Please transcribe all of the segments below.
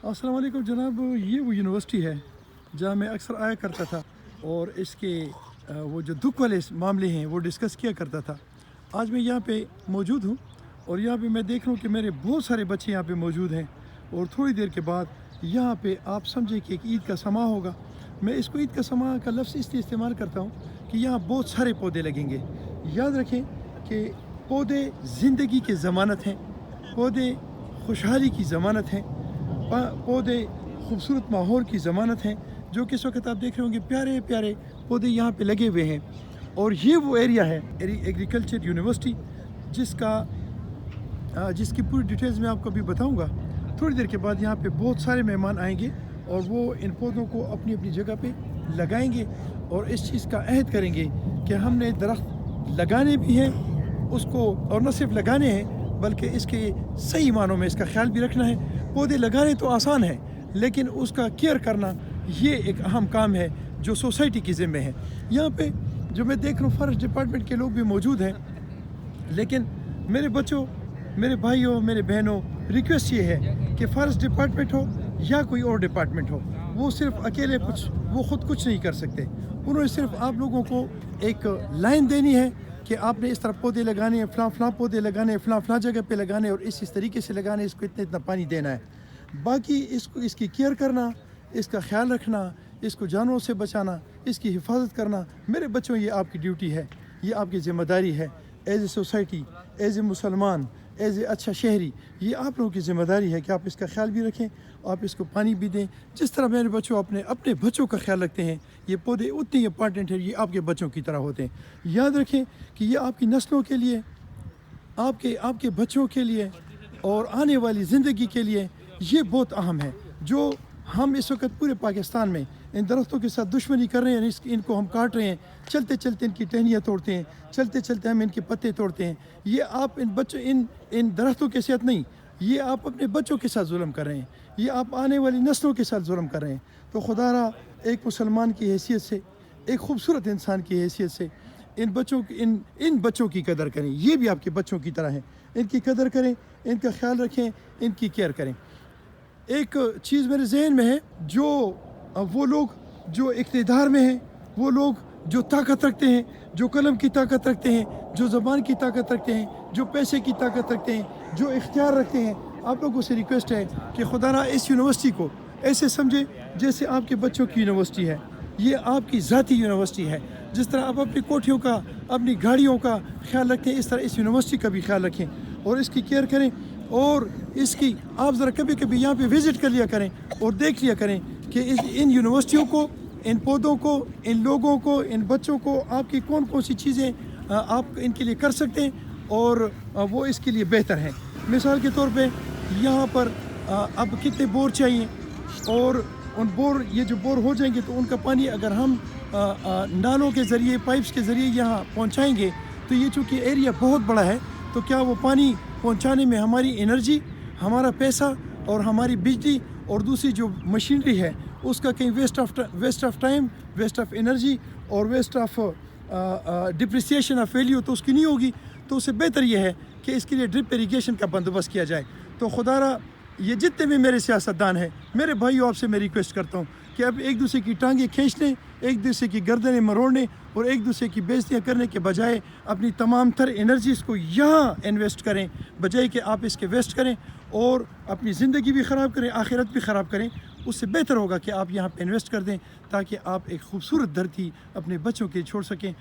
अस्सलाम वालेकुम जनाब, ये वो यूनिवर्सिटी है जहाँ मैं अक्सर आया करता था और इसके वो जो दुख वाले मामले हैं वो डिस्कस किया करता था। आज मैं यहाँ पे मौजूद हूँ और यहाँ पे मैं देख रहा हूँ कि मेरे बहुत सारे बच्चे यहाँ पे मौजूद हैं और थोड़ी देर के बाद यहाँ पे आप समझे कि एक ईद का समा होगा। मैं इसको ईद का समा का लफ्ज़ इसलिए इस्तेमाल करता हूँ कि यहाँ बहुत सारे पौधे लगेंगे। याद रखें कि पौधे ज़िंदगी की ज़मानत हैं, पौधे खुशहाली की ज़मानत हैं, पौधे खूबसूरत माहौल की ज़मानत हैं। जो कि इस वक्त आप देख रहे होंगे प्यारे प्यारे पौधे यहाँ पे लगे हुए हैं। और ये वो एरिया है एग्रीकल्चर यूनिवर्सिटी जिसकी पूरी डिटेल्स मैं आपको अभी बताऊँगा। थोड़ी देर के बाद यहाँ पे बहुत सारे मेहमान आएंगे और वो इन पौधों को अपनी अपनी जगह पे लगाएंगे और इस चीज़ का अहद करेंगे कि हमने दरख्त लगाने भी हैं उसको, और न सिर्फ लगाने हैं बल्कि इसके सही मानों में इसका ख्याल भी रखना है। पौधे लगाने तो आसान है लेकिन उसका केयर करना ये एक अहम काम है जो सोसाइटी की ज़िम्मे है। यहाँ पे जो मैं देख रहा हूँ फॉरेस्ट डिपार्टमेंट के लोग भी मौजूद हैं, लेकिन मेरे बच्चों, मेरे भाइयों, मेरे बहनों, रिक्वेस्ट ये है कि फॉरेस्ट डिपार्टमेंट हो या कोई और डिपार्टमेंट हो, वो सिर्फ अकेले वो ख़ुद कुछ नहीं कर सकते। उन्होंने सिर्फ आप लोगों को एक लाइन देनी है कि आपने इस तरह पौधे लगाने हैं, फलां पौधे लगाने हैं, फलां जगह पे लगाने हैं और इस तरीके से लगाने, इसको इतना पानी देना है। बाकी इसकी केयर करना, इसका ख्याल रखना, इसको जानवरों से बचाना, इसकी हिफाजत करना, मेरे बच्चों ये आपकी ड्यूटी है, ये आपकी ज़िम्मेदारी है। As a society, as a मुसलमान, एज ए अच्छा शहरी, ये आप लोगों की ज़िम्मेदारी है कि आप इसका ख्याल भी रखें, आप इसको पानी भी दें। जिस तरह मेरे बच्चों अपने बच्चों का ख्याल रखते हैं, ये पौधे उतने इंपॉर्टेंट हैं, ये आपके बच्चों की तरह होते हैं। याद रखें कि ये आपकी नस्लों के लिए, आपके बच्चों के लिए और आने वाली ज़िंदगी के लिए ये बहुत अहम है। जो हम इस वक्त पूरे पाकिस्तान में इन दरख्तों के साथ दुश्मनी कर रहे हैं, इनको हम काट रहे हैं, चलते चलते इनकी टहनियाँ तोड़ते हैं, चलते चलते हम इनके पत्ते तोड़ते हैं। ये आप इन दरख्तों के साथ नहीं, ये आप अपने बच्चों के साथ जुल्म कर रहे हैं, ये आप आने वाली नस्लों के साथ जुल्म कर रहे हैं। तो खुदारा एक मुसलमान की हैसियत से, एक खूबसूरत इंसान की हैसियत से इन बच्चों की कदर करें। ये भी आपके बच्चों की तरह हैं, इनकी कदर करें, इनका ख्याल रखें, इनकी केयर करें। एक चीज़ मेरे जहन में है, जो वो लोग जो इक़्तिदार में हैं, वो लोग जो ताकत रखते हैं, जो कलम की ताकत रखते हैं, जो ज़बान की ताकत रखते हैं, जो पैसे की ताकत रखते हैं, जो इख्तियार रखते हैं, आप लोगों से रिक्वेस्ट है कि खुदा इस यूनिवर्सिटी को ऐसे समझे जैसे आपके बच्चों की यूनिवर्सिटी है। ये आपकी ज़ाती यूनिवर्सिटी है। जिस तरह आप अपनी कोठियों का, अपनी गाड़ियों का ख्याल रखते हैं, इस तरह इस यूनिवर्सिटी का भी ख्याल रखें और इसकी केयर करें। और इसकी आप ज़रा कभी कभी यहाँ पे विज़िट कर लिया करें और देख लिया करें कि इन यूनिवर्सिटियों को, इन पौधों को, इन लोगों को, इन बच्चों को आपकी कौन कौन सी चीज़ें आप इनके लिए कर सकते हैं और वो इसके लिए बेहतर हैं। मिसाल के तौर पे यहाँ पर अब कितने बोर चाहिए और ये जो बोर हो जाएंगे तो उनका पानी अगर हम नालों के ज़रिए, पाइप्स के ज़रिए यहाँ पहुँचाएँगे तो ये चूँकि एरिया बहुत बड़ा है तो क्या वो पानी पहुंचाने में हमारी एनर्जी, हमारा पैसा और हमारी बिजली और दूसरी जो मशीनरी है उसका कहीं waste of time, waste of energy और waste of depreciation of value तो उसकी नहीं होगी। तो उससे बेहतर ये है कि इसके लिए ड्रिप इरीगेशन का बंदोबस्त किया जाए। तो खुदारा ये जितने भी मेरे सियासतदान हैं, मेरे भाइयों, आपसे मैं रिक्वेस्ट करता हूँ कि अब एक दूसरे की टांगें खींचने, एक दूसरे की गर्दनें मरोड़ने और एक दूसरे की बेइज्जतियाँ करने के बजाय अपनी तमाम तर एनर्जीज़ को यहाँ इन्वेस्ट करें, बजाय कि आप इसके वेस्ट करें और अपनी ज़िंदगी भी ख़राब करें, आखिरत भी ख़राब करें। उससे बेहतर होगा कि आप यहाँ पे इन्वेस्ट कर दें ताकि आप एक खूबसूरत धरती अपने बच्चों के लिए छोड़ सकें।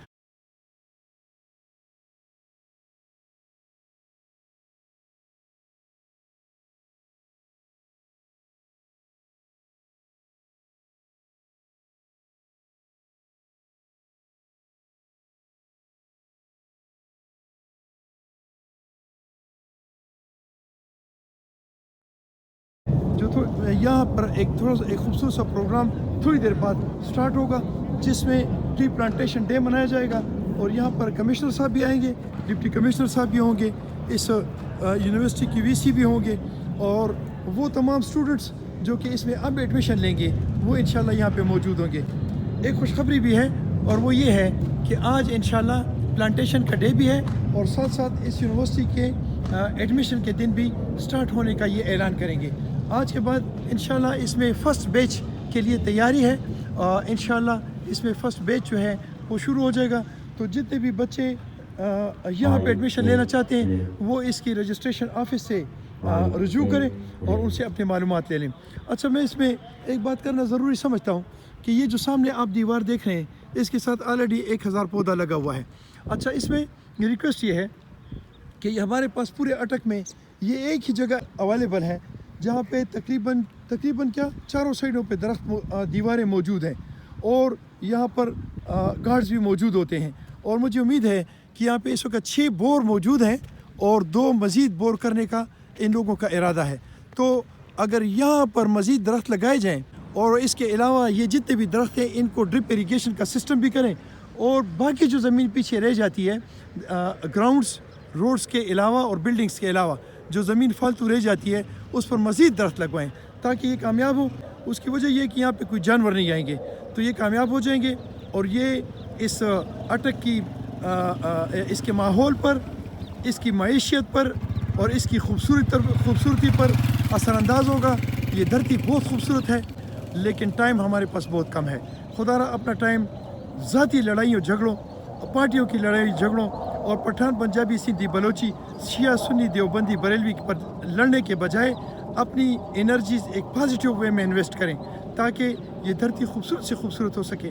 यहाँ पर एक खूबसूरत सा प्रोग्राम थोड़ी देर बाद स्टार्ट होगा जिसमें ट्री प्लांटेशन डे मनाया जाएगा और यहाँ पर कमिश्नर साहब भी आएंगे, डिप्टी कमिश्नर साहब भी होंगे, इस यूनिवर्सिटी की वीसी भी होंगे और वो तमाम स्टूडेंट्स जो कि इसमें अब एडमिशन लेंगे वो इंशाल्लाह यहाँ पे मौजूद होंगे। एक खुशखबरी भी है और वो ये है कि आज इंशाल्लाह प्लांटेशन का डे भी है और साथ साथ इस यूनिवर्सिटी के एडमिशन के दिन भी स्टार्ट होने का ये ऐलान करेंगे। आज के बाद इंशाल्लाह इसमें फ़र्स्ट बैच के लिए तैयारी है। इंशाल्लाह इसमें फ़र्स्ट बैच जो है वो शुरू हो जाएगा। तो जितने भी बच्चे यहाँ पे एडमिशन लेना चाहते हैं वो इसकी रजिस्ट्रेशन ऑफिस से रजू करें और उनसे अपनी मालूमात ले लें। अच्छा, मैं इसमें एक बात करना ज़रूरी समझता हूँ कि ये जो सामने आप दीवार देख रहे हैं इसके साथ ऑलरेडी 1000 पौधा लगा हुआ है। अच्छा, इसमें रिक्वेस्ट ये है कि हमारे पास पूरे अटक में ये एक ही जगह अवेलेबल है जहाँ पे तकरीबन क्या चारों साइडों पे दीवारें मौजूद हैं और यहाँ पर गार्ड्स भी मौजूद होते हैं। और मुझे उम्मीद है कि यहाँ पे इस वक्त 6 बोर मौजूद हैं और 2 मज़ीद बोर करने का इन लोगों का इरादा है। तो अगर यहाँ पर मज़ीद दरख्त लगाए जाएँ और इसके अलावा ये जितने भी दरख्त हैं इनको ड्रिप इरीगेशन का सिस्टम भी करें और बाकी जो ज़मीन पीछे रह जाती है ग्राउंड्स रोड्स के अलावा और बिल्डिंग्स के अलावा जो ज़मीन फालतू रह जाती है उस पर मज़ीद दरख्त लगवाएं ताकि ये कामयाब हो। उसकी वजह ये है कि यहाँ पे कोई जानवर नहीं आएंगे तो ये कामयाब हो जाएंगे और ये इस अटक की इसके माहौल पर, इसकी मईशत पर और इसकी खूबसूरती पर असरानंदाज होगा। ये धरती बहुत खूबसूरत है लेकिन टाइम हमारे पास बहुत कम है। खुदारा अपना टाइम ज़ाती लड़ाइयों झगड़ों, पार्टियों की लड़ाई झगड़ों और पठान पंजाबी सिंधी बलोची शिया सुन्नी देवबंदी बरेलवी पर लड़ने के बजाय अपनी एनर्जीज एक पॉजिटिव वे में इन्वेस्ट करें ताकि ये धरती खूबसूरत से खूबसूरत हो सके।